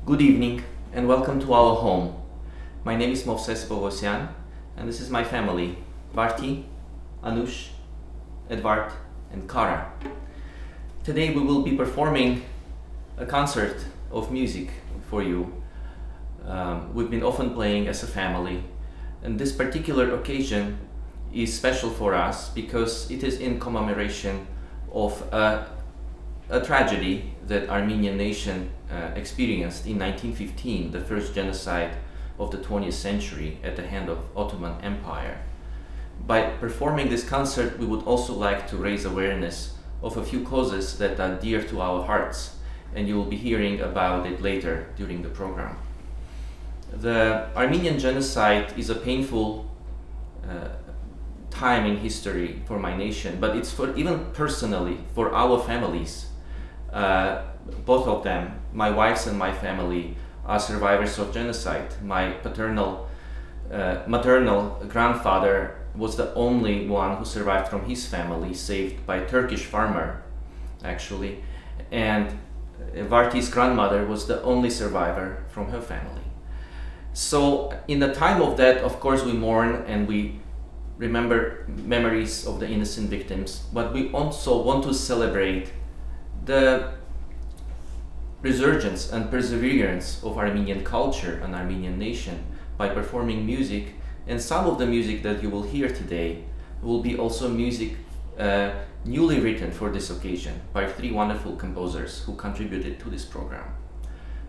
Good evening and welcome to our home. My name is Pogossian and this is my family, Varti, Anush, Edvard and Kara. Today we will be performing a concert of music for you. We've been often playing as a family, and this particular occasion is special for us because it is in commemoration of a tragedy that Armenian nation experienced in 1915, the first genocide of the 20th century at the hand of Ottoman Empire. By performing this concert, we would also like to raise awareness of a few causes that are dear to our hearts, and you will be hearing about it later during the program. The Armenian genocide is a painful time in history for my nation, but it's for even personally for our families. Both of them, my wife's and my family, are survivors of genocide. My maternal grandfather was the only one who survived from his family, saved by a Turkish farmer, actually, and Varti's grandmother was the only survivor from her family. So in the time of that, of course, we mourn and we remember memories of the innocent victims, but we also want to celebrate the resurgence and perseverance of Armenian culture and Armenian nation by performing music, and some of the music that you will hear today will be also music newly written for this occasion by three wonderful composers who contributed to this program.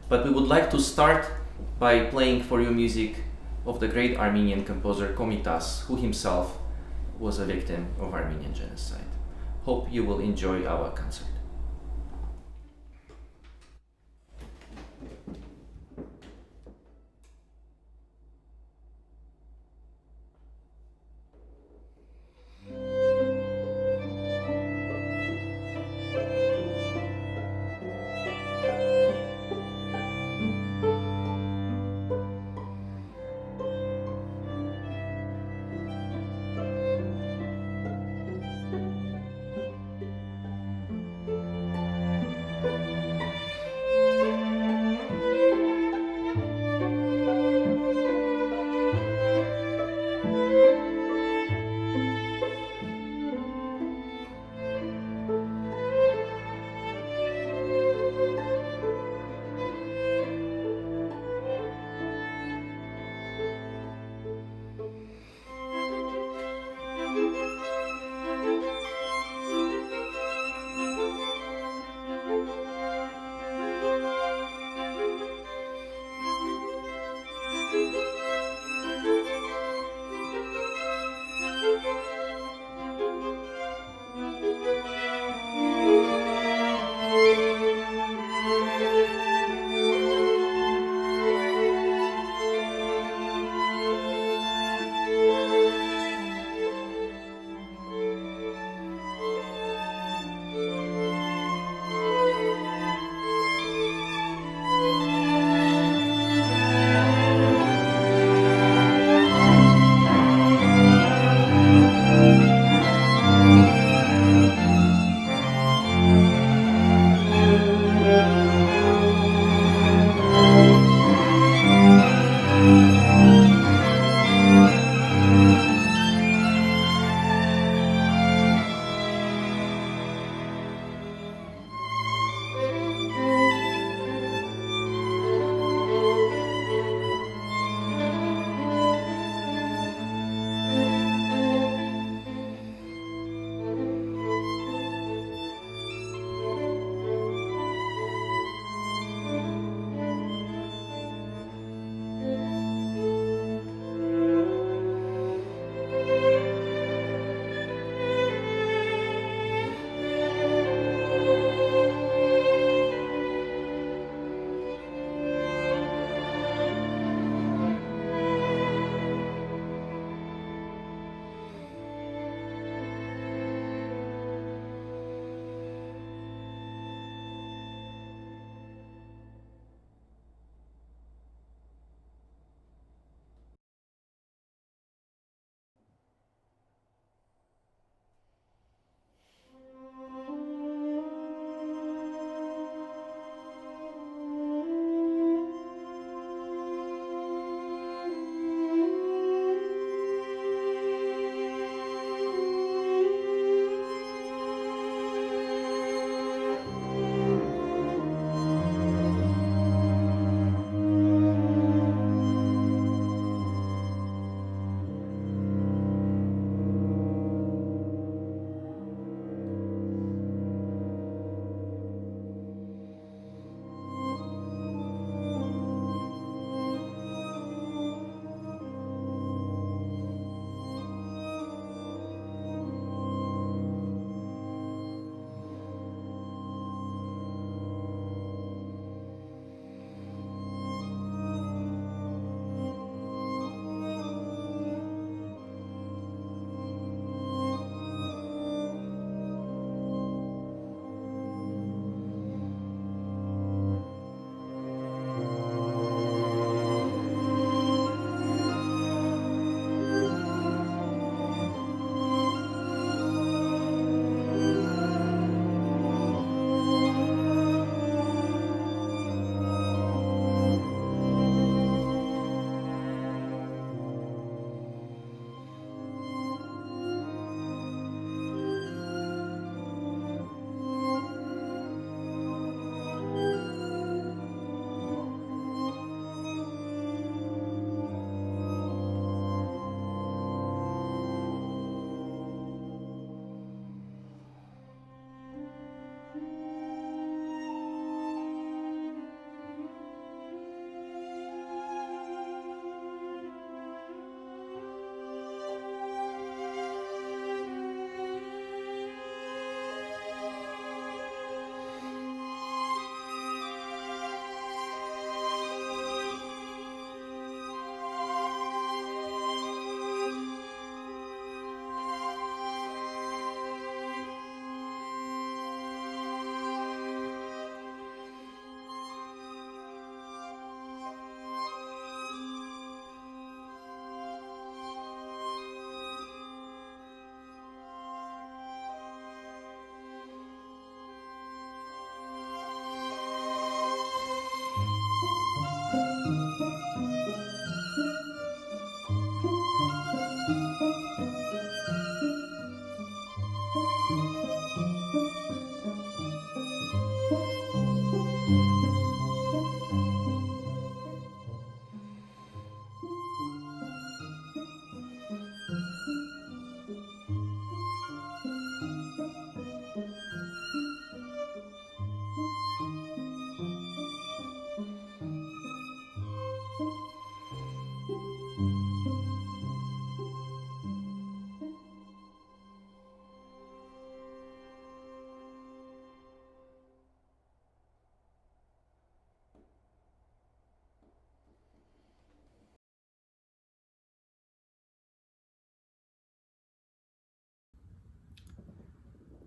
But we would like to start by playing for you music of the great Armenian composer Komitas, who himself was a victim of Armenian genocide. Hope you will enjoy our concert.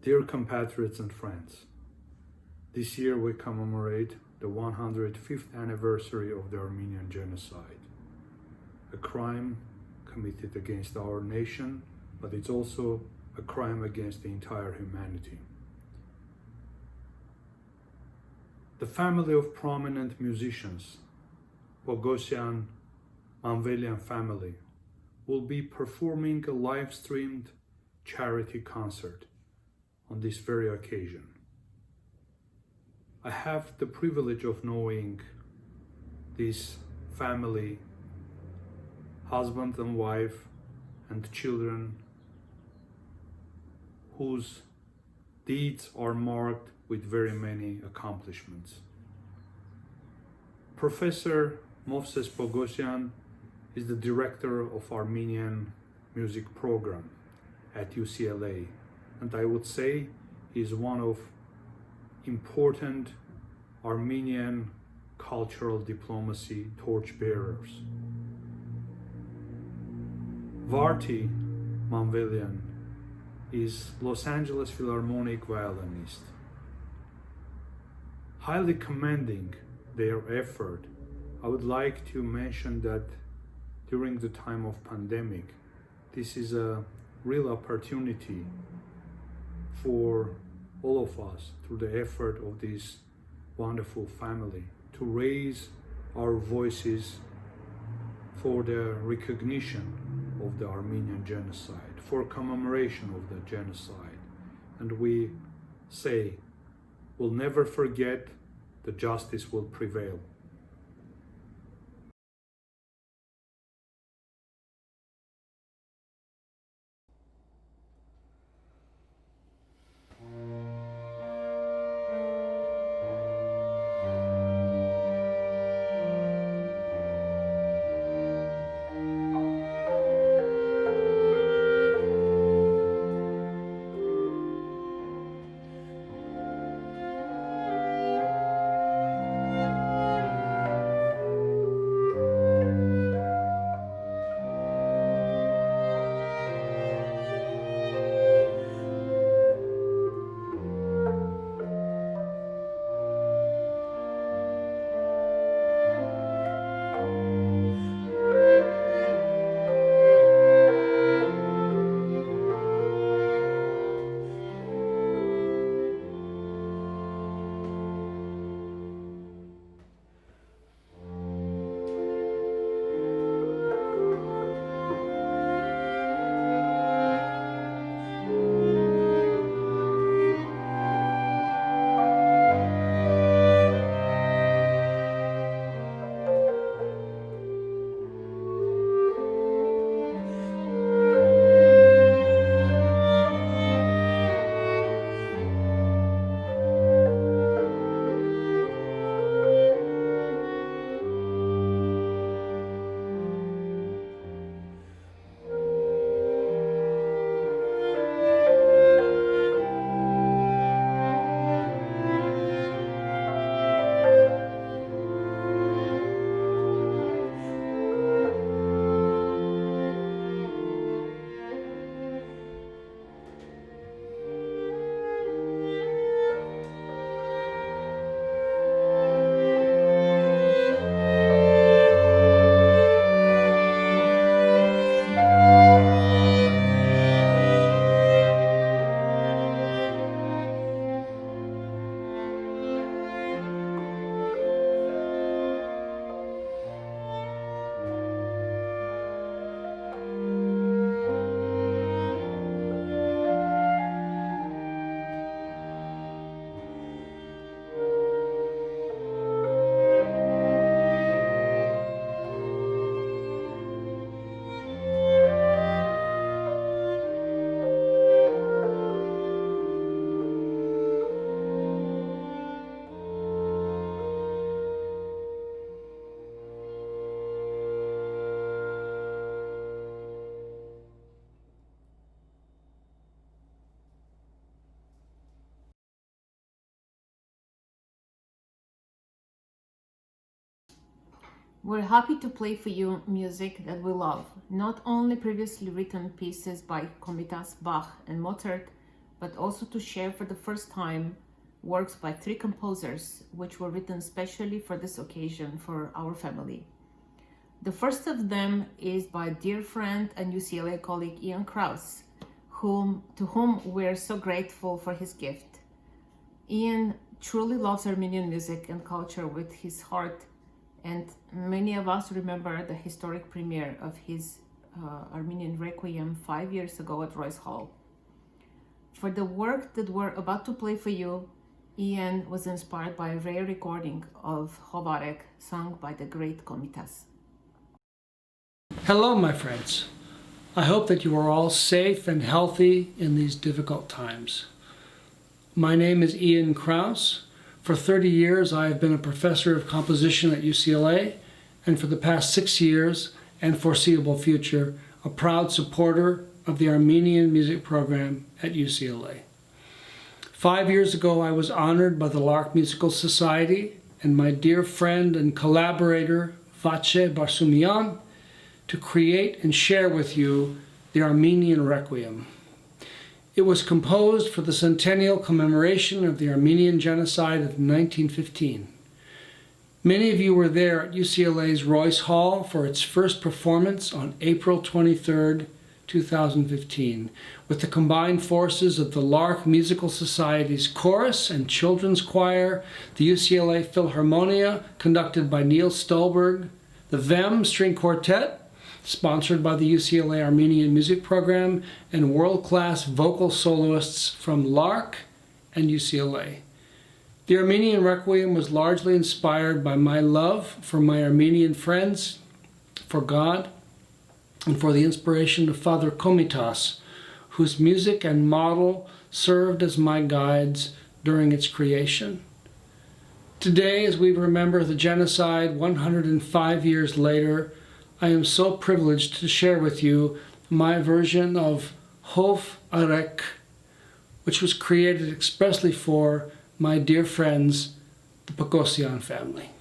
Dear compatriots and friends, this year we commemorate the 105th anniversary of the Armenian Genocide, a crime committed against our nation, but it's also a crime against the entire humanity. The family of prominent musicians, Pogossian Manouelian family, will be performing a live-streamed charity concert on this very occasion. I have the privilege of knowing this family, husband and wife and children, whose deeds are marked with very many accomplishments. Professor Moses Pogossian is the director of Armenian music program at UCLA, and I would say he is one of important Armenian cultural diplomacy torchbearers. Varti Manouelian is Los Angeles Philharmonic violinist. Highly commending their effort, I would like to mention that during the time of pandemic, this is a real opportunity for all of us, through the effort of this wonderful family, to raise our voices for the recognition of the Armenian genocide, for commemoration of the genocide. And we say, we'll never forget, the justice will prevail. We're happy to play for you music that we love, not only previously written pieces by Komitas, Bach, and Mozart, but also to share for the first time works by 3 composers, which were written specially for this occasion for our family. The first of them is by dear friend and UCLA colleague Ian Krouse, to whom we're so grateful for his gift. Ian truly loves Armenian music and culture with his heart, and many of us remember the historic premiere of his Armenian Requiem 5 years ago at Royce Hall. For the work that we're about to play for you, Ian was inspired by a rare recording of Arek sung by the great Komitas. Hello, my friends. I hope that you are all safe and healthy in these difficult times. My name is Ian Krouse. For 30 years, I have been a professor of composition at UCLA, and for the past 6 years and foreseeable future, a proud supporter of the Armenian music program at UCLA. 5 years ago, I was honored by the Lark Musical Society and my dear friend and collaborator, Vache Barsumian, to create and share with you the Armenian Requiem. It was composed for the centennial commemoration of the Armenian Genocide of 1915. Many of you were there at UCLA's Royce Hall for its first performance on April 23, 2015, with the combined forces of the Lark Musical Society's chorus and children's choir, the UCLA Philharmonia, conducted by Neil Stolberg, the VEM String Quartet, sponsored by the UCLA Armenian Music Program, and world-class vocal soloists from Lark and UCLA. The Armenian Requiem was largely inspired by my love for my Armenian friends, for God, and for the inspiration of Father Komitas, whose music and model served as my guides during its creation. Today, as we remember the genocide 105 years later, I am so privileged to share with you my version of Hof Arek, which was created expressly for my dear friends, the Pogossian family.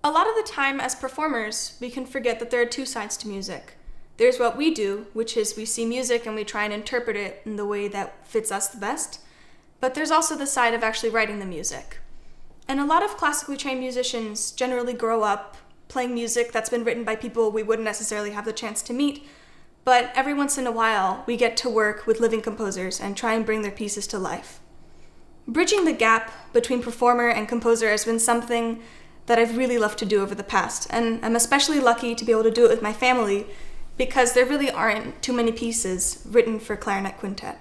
A lot of the time as performers, we can forget that there are two sides to music. There's what we do, which is we see music and we try and interpret it in the way that fits us the best. But there's also the side of actually writing the music. And a lot of classically trained musicians generally grow up playing music that's been written by people we wouldn't necessarily have the chance to meet, but every once in a while we get to work with living composers and try and bring their pieces to life. Bridging the gap between performer and composer has been something that I've really loved to do over the past, and I'm especially lucky to be able to do it with my family because there really aren't too many pieces written for clarinet quintet.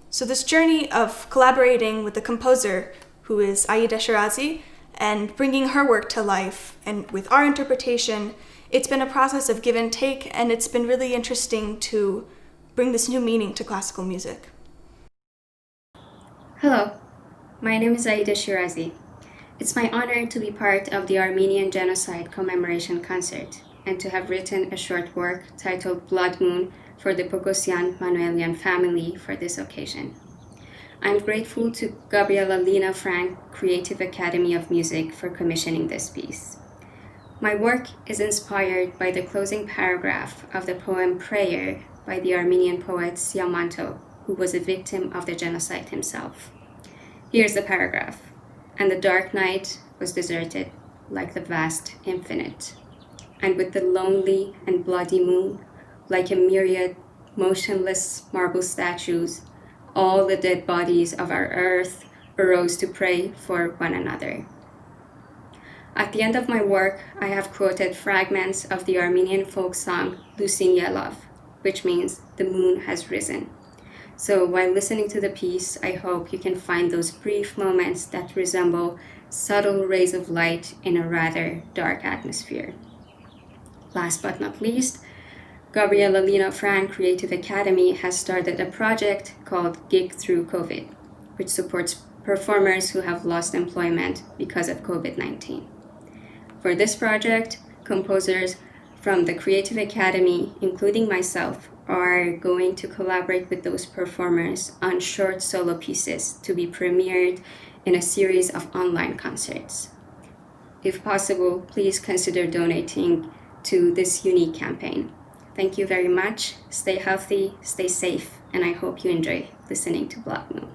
So this journey of collaborating with the composer, who is Aida Shirazi, and bringing her work to life, and with our interpretation, it's been a process of give and take, and it's been really interesting to bring this new meaning to classical music. Hello, my name is Aida Shirazi. It's my honor to be part of the Armenian Genocide Commemoration concert and to have written a short work titled Blood Moon for the Pogossian Manouelian family for this occasion. I'm grateful to Gabriela Lena Frank Creative Academy of Music for commissioning this piece. My work is inspired by the closing paragraph of the poem Prayer by the Armenian poet Siamanto, who was a victim of the genocide himself. Here's the paragraph. And the dark night was deserted like the vast infinite. And with the lonely and bloody moon, like a myriad motionless marble statues, all the dead bodies of our earth arose to pray for one another. At the end of my work, I have quoted fragments of the Armenian folk song Lusin Yelov, which means the moon has risen. So while listening to the piece, I hope you can find those brief moments that resemble subtle rays of light in a rather dark atmosphere. Last but not least, Gabriela Lena Frank Creative Academy has started a project called Gig Through COVID, which supports performers who have lost employment because of COVID-19. For this project, composers from the Creative Academy, including myself, are going to collaborate with those performers on short solo pieces to be premiered in a series of online concerts. If possible, please consider donating to this unique campaign. Thank you very much. Stay healthy, stay safe, and I hope you enjoy listening to Blood Moon.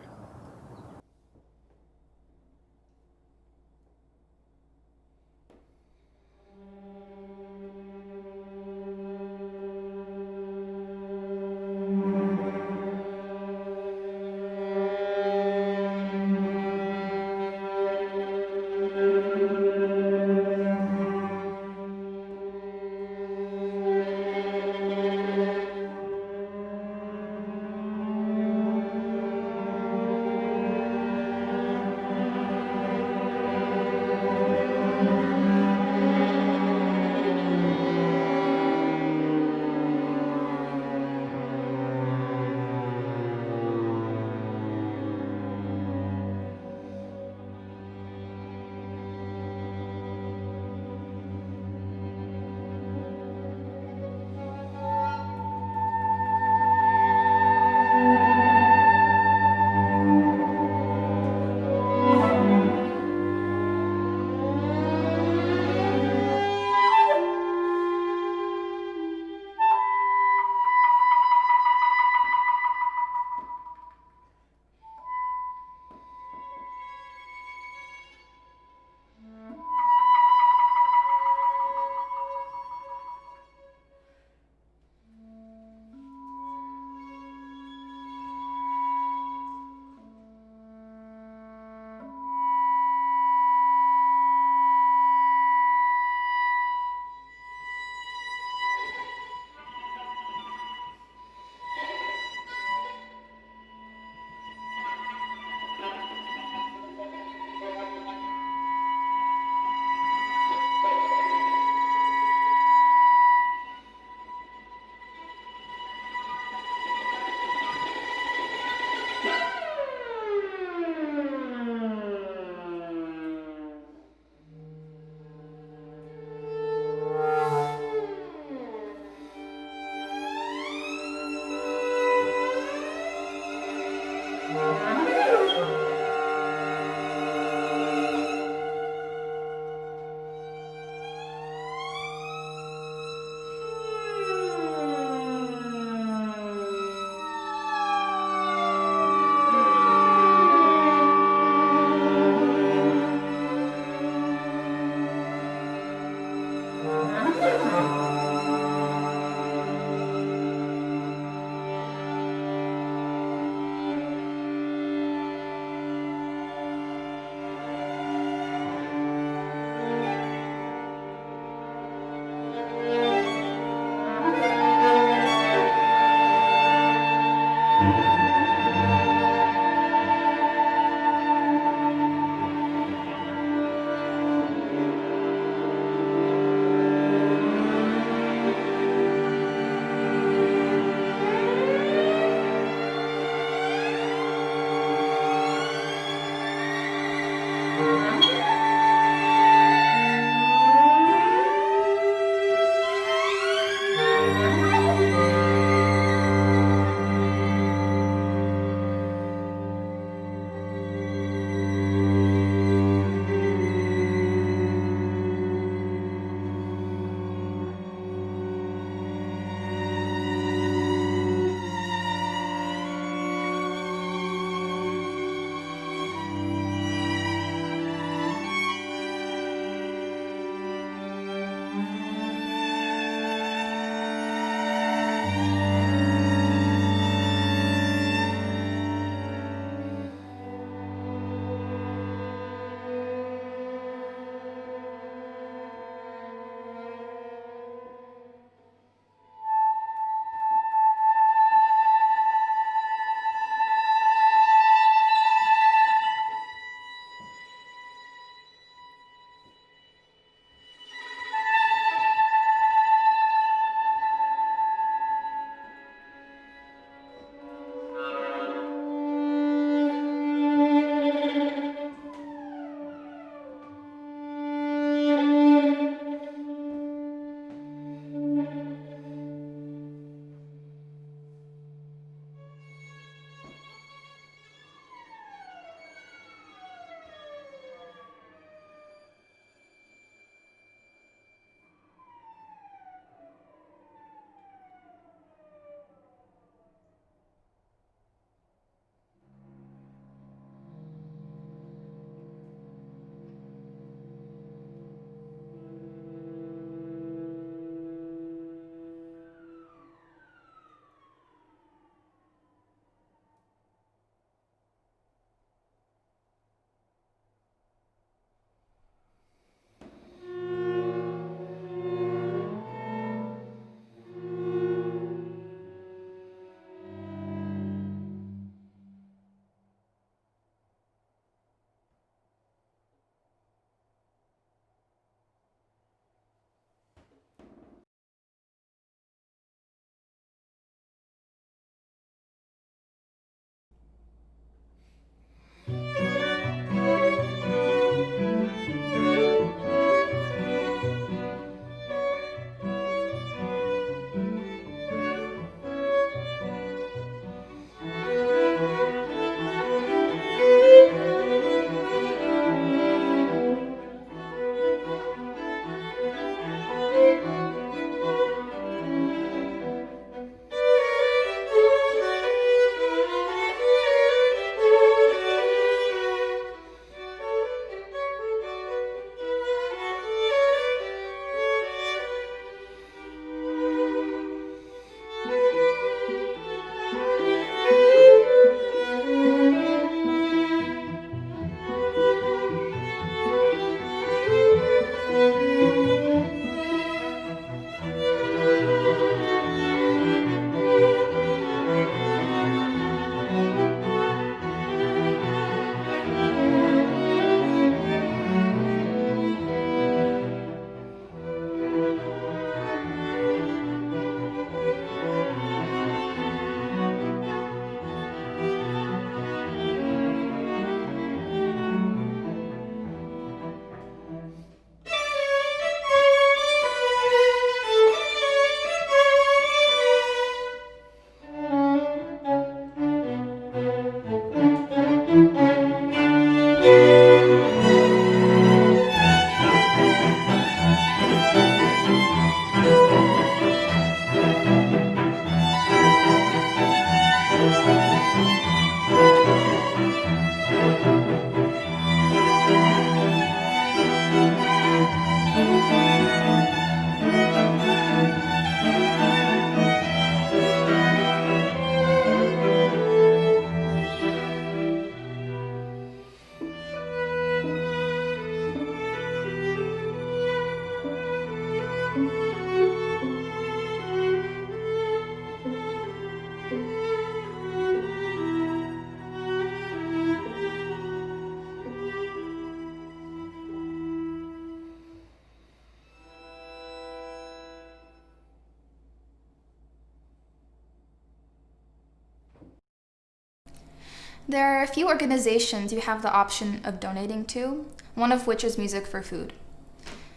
There are a few organizations you have the option of donating to, one of which is Music for Food.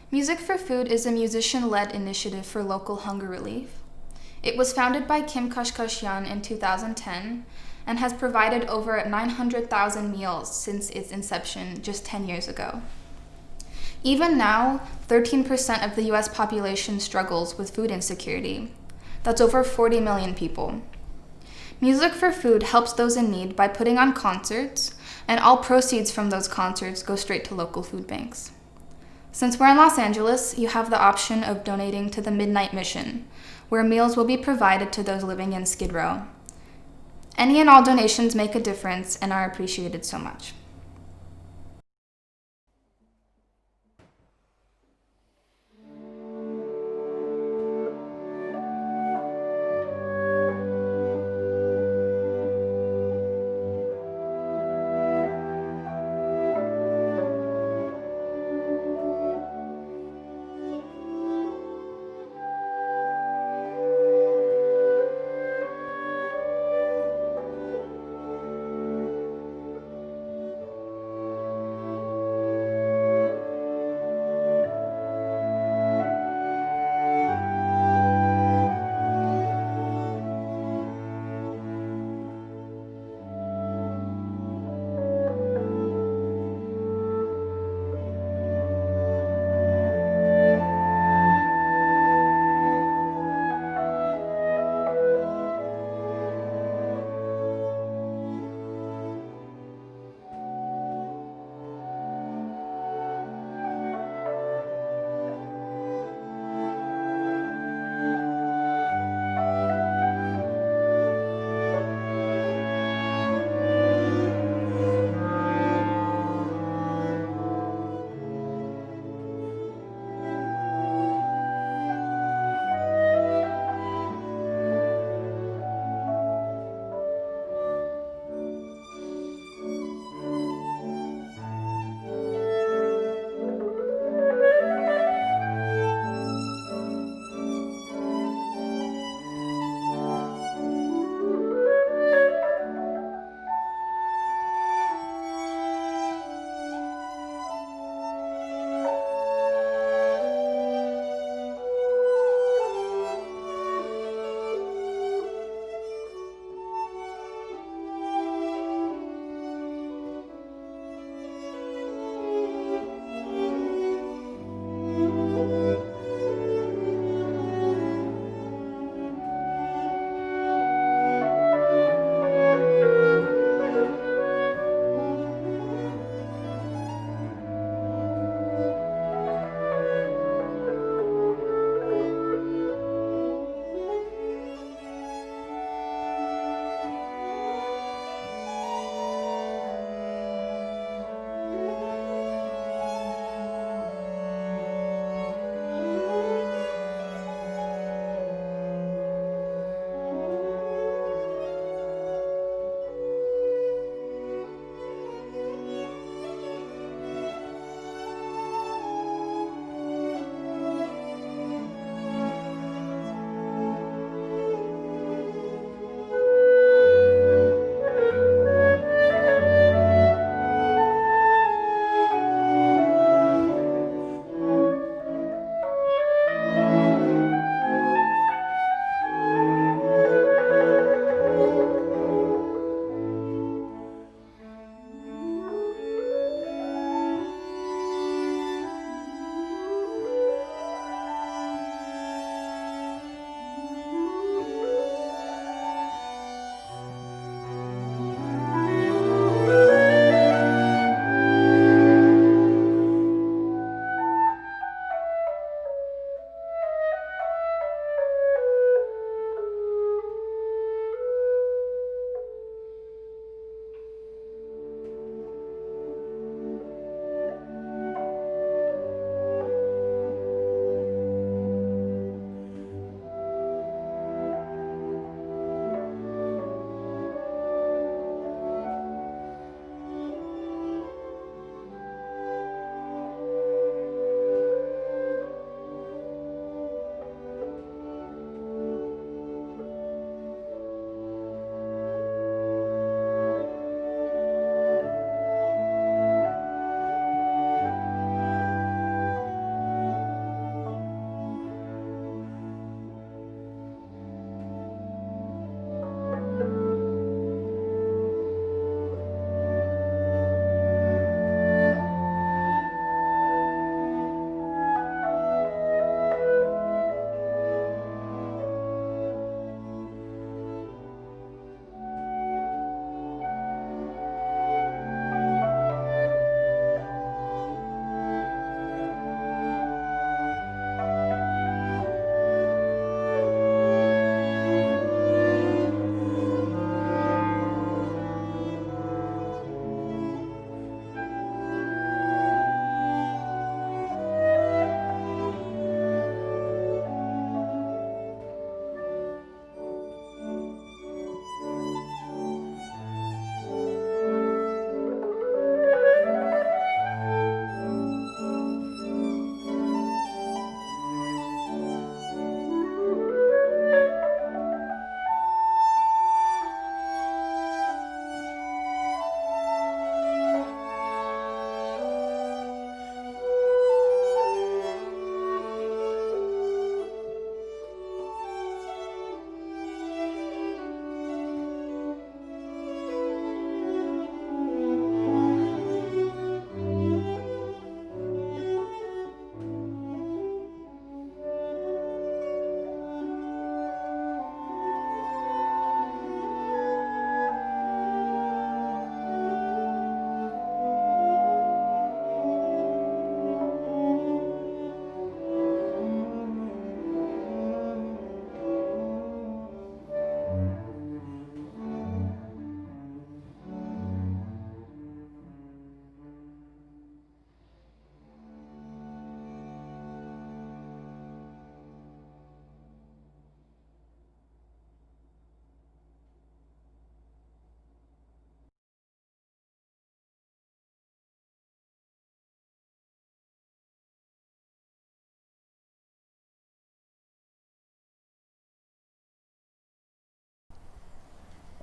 Music for Food is a musician-led initiative for local hunger relief. It was founded by Kim Kashkashian in 2010 and has provided over 900,000 meals since its inception just 10 years ago. Even now, 13% of the US population struggles with food insecurity. That's over 40 million people. Music for Food helps those in need by putting on concerts, and all proceeds from those concerts go straight to local food banks. Since we're in Los Angeles, you have the option of donating to the Midnight Mission, where meals will be provided to those living in Skid Row. Any and all donations make a difference and are appreciated so much.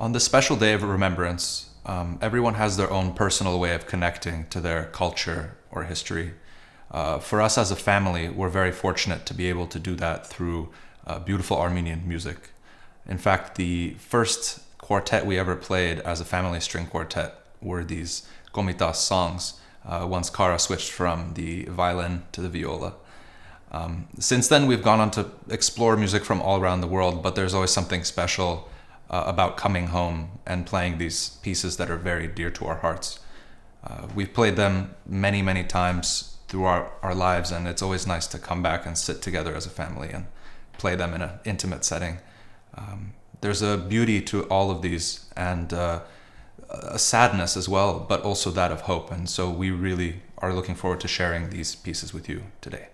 On this special day of remembrance, everyone has their own personal way of connecting to their culture or history. For us as a family, we're very fortunate to be able to do that through beautiful Armenian music. In fact, the first quartet we ever played as a family string quartet were these Komitas songs, once Kara switched from the violin to the viola. Since then, we've gone on to explore music from all around the world, but there's always something special about coming home and playing these pieces that are very dear to our hearts. We've played them many, many times through our lives, and it's always nice to come back and sit together as a family and play them in an intimate setting. There's a beauty to all of these, and a sadness as well, but also that of hope. And so we really are looking forward to sharing these pieces with you today.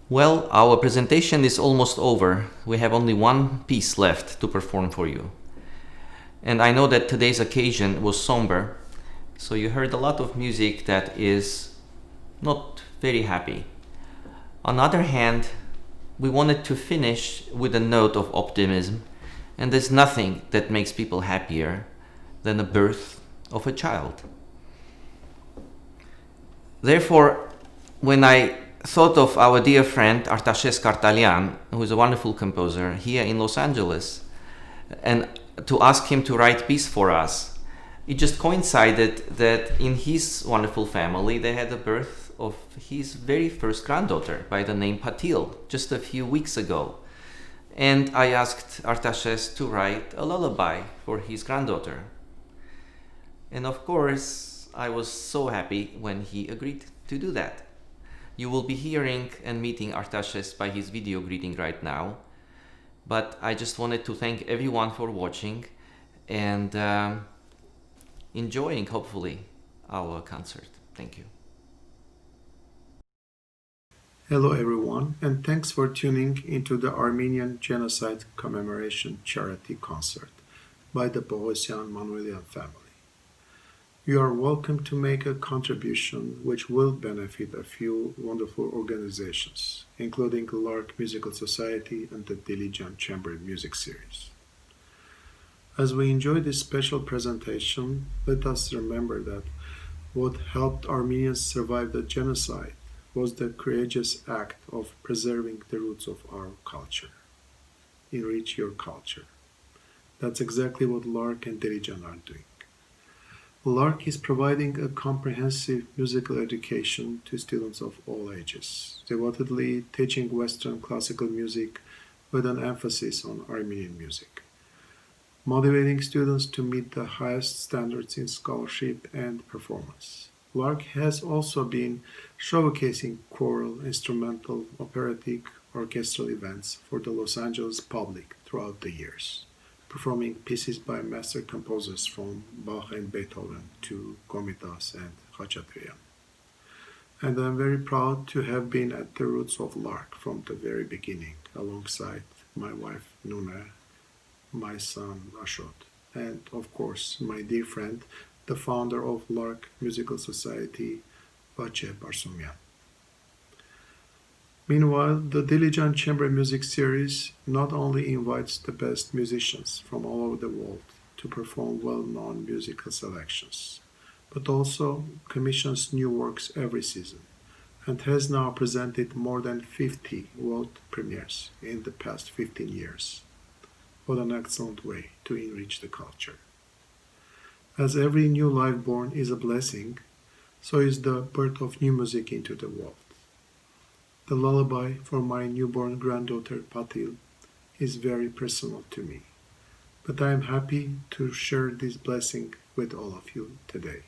Well, our presentation is almost over. We have only one piece left to perform for you. And I know that today's occasion was somber, so you heard a lot of music that is not very happy. On the other hand, we wanted to finish with a note of optimism, and there's nothing that makes people happier than the birth of a child. Therefore, when I thought of our dear friend Artashes Kartalyan, who is a wonderful composer here in Los Angeles, and to ask him to write piece for us, it just coincided that in his wonderful family they had the birth of his very first granddaughter by the name Patil just a few weeks ago. And I asked Artashes to write a lullaby for his granddaughter. And of course, I was so happy when he agreed to do that. You will be hearing and meeting Artashes by his video greeting right now. But I just wanted to thank everyone for watching and enjoying, hopefully, our concert. Thank you. Hello everyone, and thanks for tuning into the Armenian Genocide Commemoration charity concert by the Pogossian Manouelian family. You are welcome to make a contribution which will benefit a few wonderful organizations, including the Lark Musical Society and the Diligent Chamber Music Series. As we enjoy this special presentation, let us remember that what helped Armenians survive the genocide was the courageous act of preserving the roots of our culture. Enrich your culture. That's exactly what Lark and Diligent are doing. Lark is providing a comprehensive musical education to students of all ages, devotedly teaching Western classical music with an emphasis on Armenian music, motivating students to meet the highest standards in scholarship and performance. Lark has also been showcasing choral, instrumental, operatic, orchestral events for the Los Angeles public throughout the years, performing pieces by master composers from Bach and Beethoven to Komitas and Khachaturian. And I'm very proud to have been at the roots of Lark from the very beginning, alongside my wife Nuna, my son Ashot, and of course my dear friend, the founder of Lark Musical Society, Pace Barsumyan. Meanwhile, the Diligent Chamber Music series not only invites the best musicians from all over the world to perform well-known musical selections, but also commissions new works every season, and has now presented more than 50 world premieres in the past 15 years. What an excellent way to enrich the culture. As every new life born is a blessing, so is the birth of new music into the world. The lullaby for my newborn granddaughter Patil is very personal to me, but I am happy to share this blessing with all of you today.